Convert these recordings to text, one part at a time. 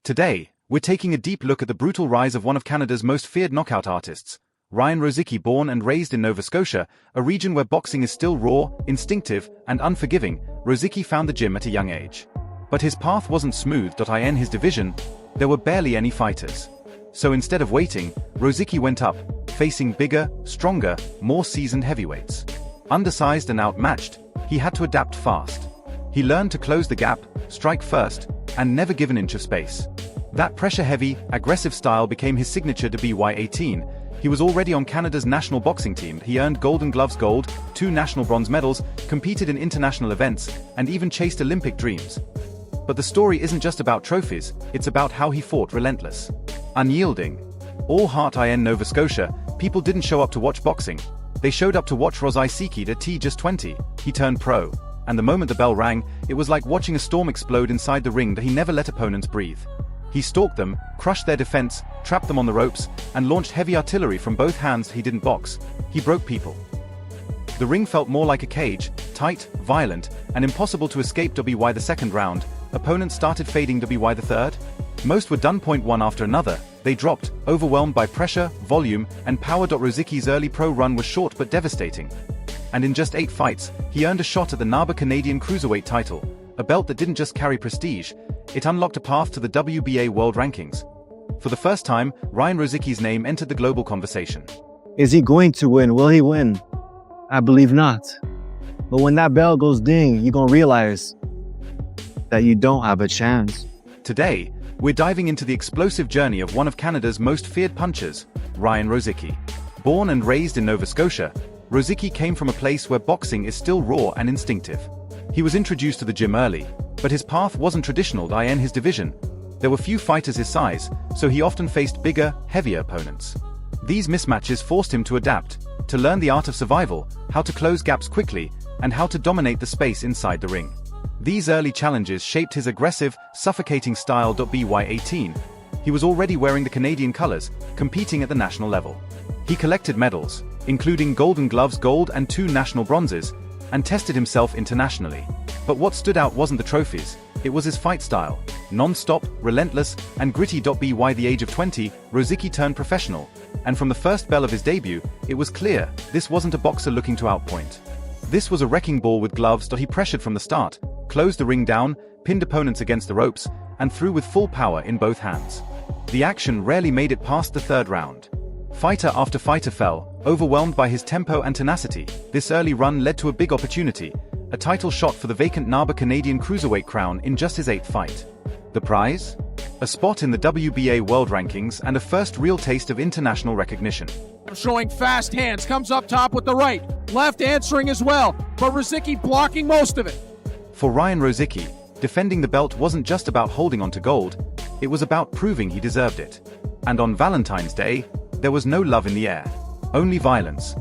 Today, we're taking a deep look at the brutal rise of one of Canada's most feared knockout artists, Ryan Rozicki. Born and raised in Nova Scotia, a region where boxing is still raw, instinctive, and unforgiving, Rozicki found the gym at a young age. But his path wasn't smooth. In his division, there were barely any fighters. So instead of waiting, Rozicki went up, facing bigger, stronger, more seasoned heavyweights. Undersized and outmatched, he had to adapt fast. He learned to close the gap, strike first, and never give an inch of space. That pressure-heavy, aggressive style became his signature. By 18, he was already on Canada's national boxing team. He earned Golden Gloves gold, 2 national bronze medals, competed in international events, and even chased Olympic dreams. But the story isn't just about trophies, it's about how he fought relentless. Unyielding. All heart. In Nova Scotia, people didn't show up to watch boxing. They showed up to watch Rozicki. At just 20, he turned pro. And the moment the bell rang, it was like watching a storm explode inside the ring. He never let opponents breathe. He stalked them, crushed their defense, trapped them on the ropes, and launched heavy artillery from both hands. He didn't box, he broke people. The ring felt more like a cage, tight, violent, and impossible to escape. By the second round, opponents started fading. By the third, most were done. One after another, they dropped, overwhelmed by pressure, volume, and power. Rozicki's early pro run was short but devastating. And in just 8 fights, he earned a shot at the Nova Canadian Cruiserweight title, a belt that didn't just carry prestige, it unlocked a path to the WBA world rankings. For the first time, Ryan Rozicki's name entered the global conversation. Is he going to win? Will he win? I believe not. But when that bell goes ding, you're gonna realize that you don't have a chance. Today, we're diving into the explosive journey of one of Canada's most feared punchers, Ryan Rozicki. Born and raised in Nova Scotia, Rozicki came from a place where boxing is still raw and instinctive. He was introduced to the gym early, but his path wasn't traditional. In his division, there were few fighters his size, so he often faced bigger, heavier opponents. These mismatches forced him to adapt, to learn the art of survival, how to close gaps quickly, and how to dominate the space inside the ring. These early challenges shaped his aggressive, suffocating style. By 18, he was already wearing the Canadian colors, competing at the national level. He collected medals, including Golden Gloves gold and 2 national bronzes, and tested himself internationally. But what stood out wasn't the trophies, it was his fight style, non-stop, relentless, and gritty. By the age of 20, Rozicki turned professional, and from the first bell of his debut, it was clear, this wasn't a boxer looking to outpoint. This was a wrecking ball with gloves. He pressured from the start, closed the ring down, pinned opponents against the ropes, and threw with full power in both hands. The action rarely made it past the third round. Fighter after fighter fell, overwhelmed by his tempo and tenacity. This early run led to a big opportunity, a title shot for the vacant Nova Canadian Cruiserweight crown in just his 8th fight. The prize? A spot in the WBA world rankings and a first real taste of international recognition. Showing fast hands, comes up top with the right, left answering as well, but Rozicki blocking most of it. For Ryan Rozicki, defending the belt wasn't just about holding on to gold, it was about proving he deserved it. And on Valentine's Day, there was no love in the air, only violence.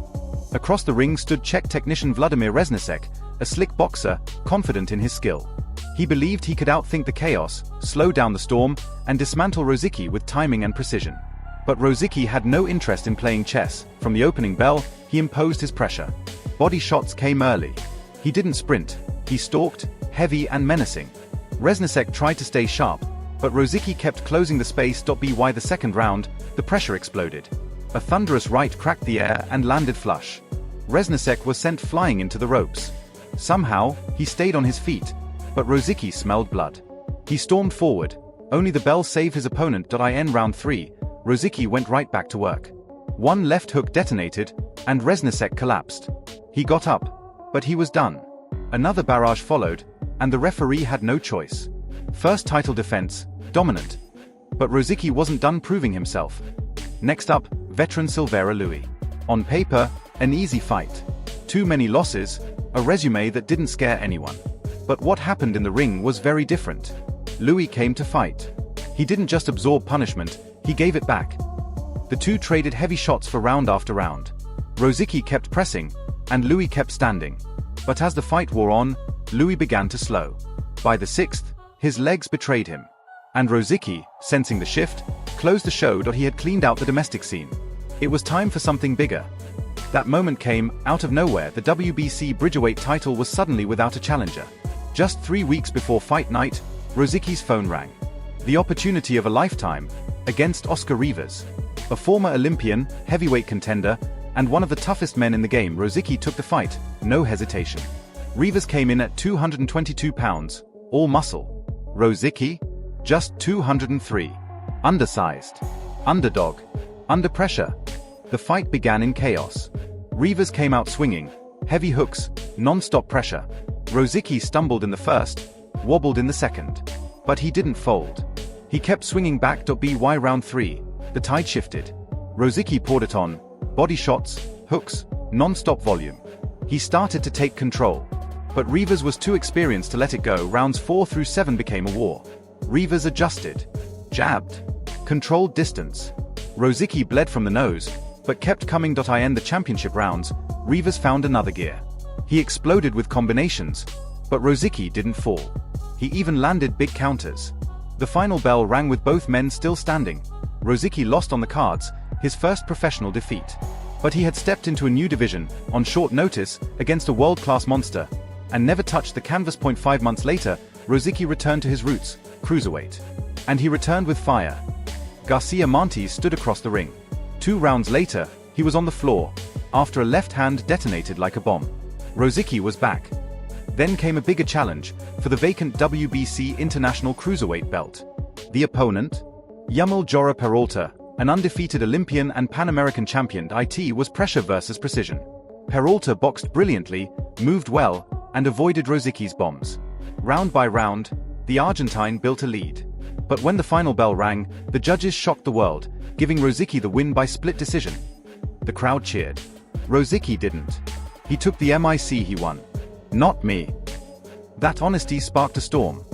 Across the ring stood Czech technician Vladimir Reznicek, a slick boxer, confident in his skill. He believed he could outthink the chaos, slow down the storm, and dismantle Rozicki with timing and precision. But Rozicki had no interest in playing chess. From the opening bell, he imposed his pressure. Body shots came early. He didn't sprint, he stalked, heavy and menacing. Reznicek tried to stay sharp, but Rozicki kept closing the space. By the second round, the pressure exploded. A thunderous right cracked the air and landed flush. Reznicek was sent flying into the ropes. Somehow, he stayed on his feet, but Rozicki smelled blood. He stormed forward, only the bell saved his opponent. In round 3, Rozicki went right back to work. One left hook detonated, and Reznicek collapsed. He got up, but he was done. Another barrage followed, and the referee had no choice. First title defense, dominant. But Rozicki wasn't done proving himself. Next up, veteran Silveira Louis. On paper, an easy fight. Too many losses, a resume that didn't scare anyone. But what happened in the ring was very different. Louis came to fight. He didn't just absorb punishment, he gave it back. The two traded heavy shots for round after round. Rozicki kept pressing, and Louis kept standing. But as the fight wore on, Louis began to slow. By the 6th, his legs betrayed him. And Rozicki, sensing the shift, closed the show. He had cleaned out the domestic scene. It was time for something bigger. That moment came, out of nowhere. The WBC Bridgerweight title was suddenly without a challenger. Just 3 weeks before fight night, Rozicki's phone rang. The opportunity of a lifetime against Oscar Rivas. A former Olympian, heavyweight contender, and one of the toughest men in the game, Rozicki took the fight, no hesitation. Rivas came in at 222 pounds, all muscle. Rozicki? Just 203. Undersized. Underdog. Under pressure. The fight began in chaos. Rivas came out swinging, heavy hooks, non-stop pressure. Rozicki stumbled in the first, wobbled in the second. But he didn't fold. He kept swinging back. By round 3, the tide shifted. Rozicki poured it on, body shots, hooks, non-stop volume. He started to take control. But Rivas was too experienced to let it go. Rounds 4 through 7 became a war. Rivas adjusted, jabbed, controlled distance. Rozicki bled from the nose, but kept coming. In the championship rounds, Rivas found another gear. He exploded with combinations, but Rozicki didn't fall. He even landed big counters. The final bell rang with both men still standing. Rozicki lost on the cards, his first professional defeat. But he had stepped into a new division, on short notice, against a world-class monster, and never touched the canvas. 5 months later, Rozicki returned to his roots, cruiserweight. And he returned with fire. Garcia Montes stood across the ring. 2 rounds later, he was on the floor, after a left hand detonated like a bomb. Rozicki was back. Then came a bigger challenge, for the vacant WBC International Cruiserweight belt. The opponent? Yamil Jora Peralta, an undefeated Olympian and Pan American champion. It was pressure versus precision. Peralta boxed brilliantly, moved well, and avoided Rozicki's bombs. Round by round, the Argentine built a lead. But when the final bell rang, the judges shocked the world, giving Rozicki the win by split decision. The crowd cheered. Rozicki didn't. He took the MIC. He won. Not me. That honesty sparked a storm.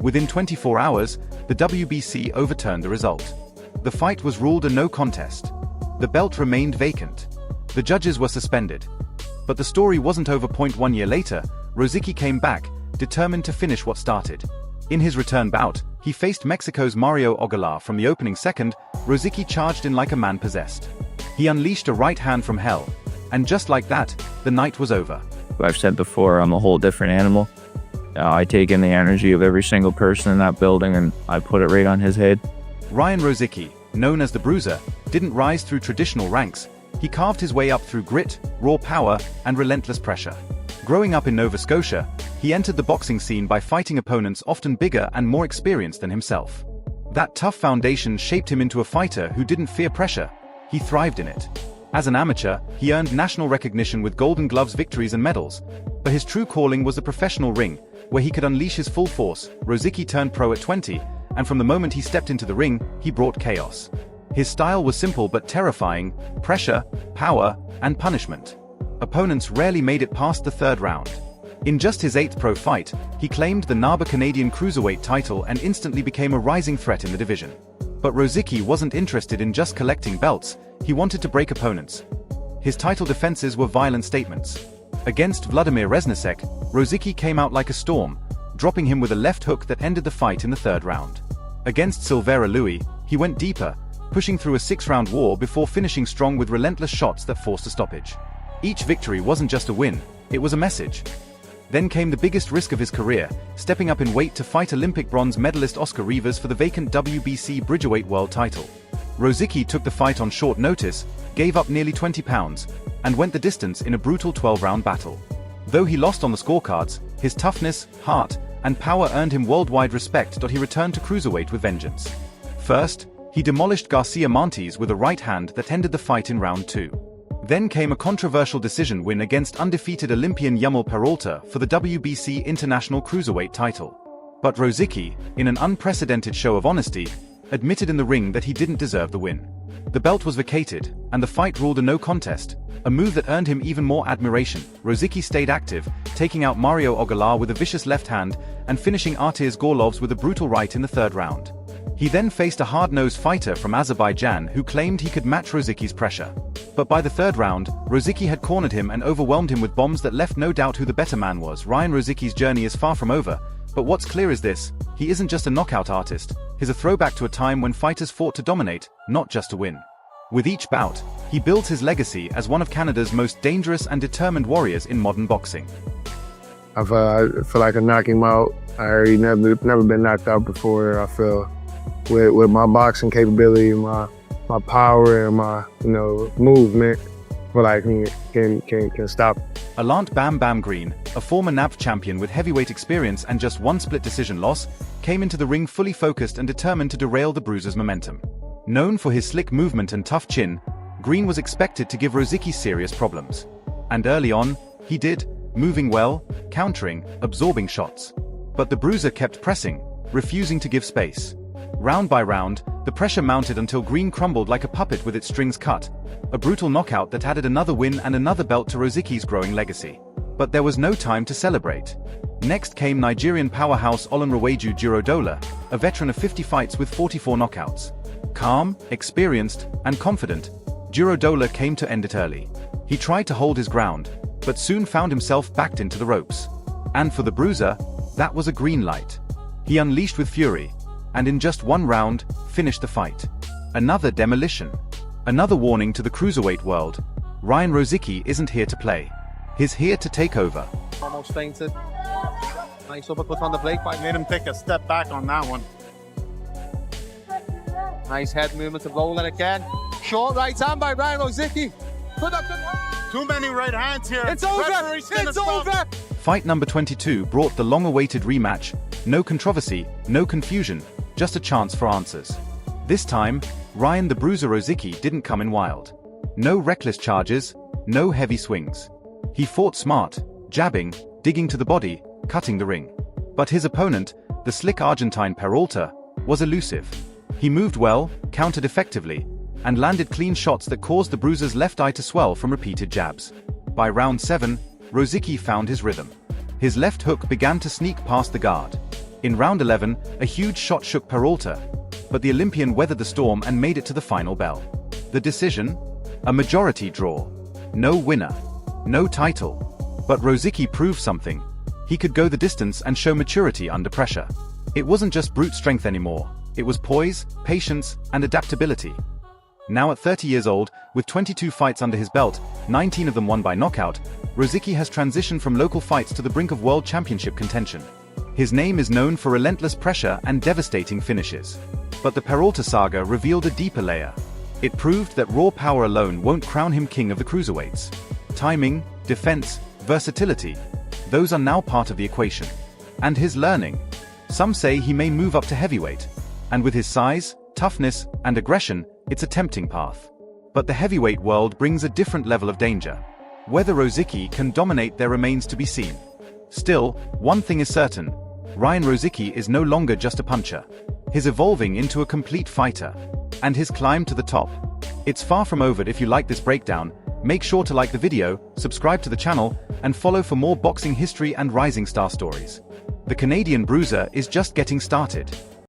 Within 24 hours, the WBC overturned the result. The fight was ruled a no contest. The belt remained vacant. The judges were suspended. But the story wasn't over. 1 year later, Rozicki came back, determined to finish what started. In his return bout, he faced Mexico's Mario Aguilar. From the opening second, Rozicki charged in like a man possessed. He unleashed a right hand from hell. And just like that, the night was over. I've said before, I'm a whole different animal. I take in the energy of every single person in that building and I put it right on his head. Ryan Rozicki, known as the Bruiser, didn't rise through traditional ranks. He carved his way up through grit, raw power, and relentless pressure. Growing up in Nova Scotia, he entered the boxing scene by fighting opponents often bigger and more experienced than himself. That tough foundation shaped him into a fighter who didn't fear pressure. He thrived in it. As an amateur, he earned national recognition with Golden Gloves victories and medals. But his true calling was the professional ring, where he could unleash his full force. Rozicki turned pro at 20, and from the moment he stepped into the ring, he brought chaos. His style was simple but terrifying: pressure, power, and punishment. Opponents rarely made it past the 3rd round. In just his 8th pro fight, he claimed the NABA Canadian Cruiserweight title and instantly became a rising threat in the division. But Rozicki wasn't interested in just collecting belts, he wanted to break opponents. His title defenses were violent statements. Against Vladimir Reznicek, Rozicki came out like a storm, dropping him with a left hook that ended the fight in the 3rd round. Against Silveira Louis, he went deeper, pushing through a 6-round war before finishing strong with relentless shots that forced a stoppage. Each victory wasn't just a win, it was a message. Then came the biggest risk of his career, stepping up in weight to fight Olympic bronze medalist Oscar Rivas for the vacant WBC Bridgerweight world title. Rozicki took the fight on short notice, gave up nearly 20 pounds, and went the distance in a brutal 12-round battle. Though he lost on the scorecards, his toughness, heart, and power earned him worldwide respect. He returned to cruiserweight with vengeance. First, he demolished Garcia Montes with a right hand that ended the fight in round 2. Then came a controversial decision win against undefeated Olympian Yamil Peralta for the WBC International Cruiserweight title. But Rozicki, in an unprecedented show of honesty, admitted in the ring that he didn't deserve the win. The belt was vacated, and the fight ruled a no contest, a move that earned him even more admiration. Rozicki stayed active, taking out Mario Aguilar with a vicious left hand and finishing Artirs Gorlovs with a brutal right in the 3rd round. He then faced a hard-nosed fighter from Azerbaijan who claimed he could match Rozicki's pressure. But by the 3rd round, Rozicki had cornered him and overwhelmed him with bombs that left no doubt who the better man was. Ryan Rozicki's journey is far from over, but what's clear is this: he isn't just a knockout artist, he's a throwback to a time when fighters fought to dominate, not just to win. With each bout, he builds his legacy as one of Canada's most dangerous and determined warriors in modern boxing. I feel like I knock him out. I already never been knocked out before. I feel with my boxing capability, my power, and my movement, but like can stop. Alant Bam Bam Green, a former NAV champion with heavyweight experience and just one split decision loss, came into the ring fully focused and determined to derail the Bruiser's momentum. Known for his slick movement and tough chin, Green was expected to give Rozicki serious problems. And early on, he did, moving well, countering, absorbing shots. But the Bruiser kept pressing, refusing to give space. Round by round, the pressure mounted until Green crumbled like a puppet with its strings cut, a brutal knockout that added another win and another belt to Rozicki's growing legacy. But there was no time to celebrate. Next came Nigerian powerhouse Olanrewaju Jirodola, a veteran of 50 fights with 44 knockouts. Calm, experienced, and confident, Jirodola came to end it early. He tried to hold his ground, but soon found himself backed into the ropes. And for the Bruiser, that was a green light. He unleashed with fury, and in just one round, finished the fight. Another demolition. Another warning to the cruiserweight world. Ryan Rozicki isn't here to play. He's here to take over. Almost fainted. Nice uppercut on the plate. Made him take a step back on that one. Nice head movement of rolling again. Short right hand by Ryan Rozicki. Too many right hands here. It's over! It's over! Fight number 22 brought the long-awaited rematch. No controversy, no confusion, just a chance for answers. This time, Ryan the Bruiser Rozicki didn't come in wild. No reckless charges, no heavy swings. He fought smart, jabbing, digging to the body, cutting the ring. But his opponent, the slick Argentine Peralta, was elusive. He moved well, countered effectively, and landed clean shots that caused the Bruiser's left eye to swell from repeated jabs. By round 7, Rozicki found his rhythm. His left hook began to sneak past the guard. In round 11, a huge shot shook Peralta, but the Olympian weathered the storm and made it to the final bell. The decision? A majority draw. No winner. No title. But Rozicki proved something. He could go the distance and show maturity under pressure. It wasn't just brute strength anymore. It was poise, patience, and adaptability. Now at 30 years old, with 22 fights under his belt, 19 of them won by knockout, Rozicki has transitioned from local fights to the brink of world championship contention. His name is known for relentless pressure and devastating finishes. But the Peralta saga revealed a deeper layer. It proved that raw power alone won't crown him king of the cruiserweights. Timing, defense, versatility, those are now part of the equation. And his learning. Some say he may move up to heavyweight. And with his size, toughness, and aggression, it's a tempting path. But the heavyweight world brings a different level of danger. Whether Rozicki can dominate there remains to be seen. Still, one thing is certain. Ryan Rozicki is no longer just a puncher. He's evolving into a complete fighter. And his climb to the top. It's far from over. If you like this breakdown, make sure to like the video, subscribe to the channel, and follow for more boxing history and rising star stories. The Canadian Bruiser is just getting started.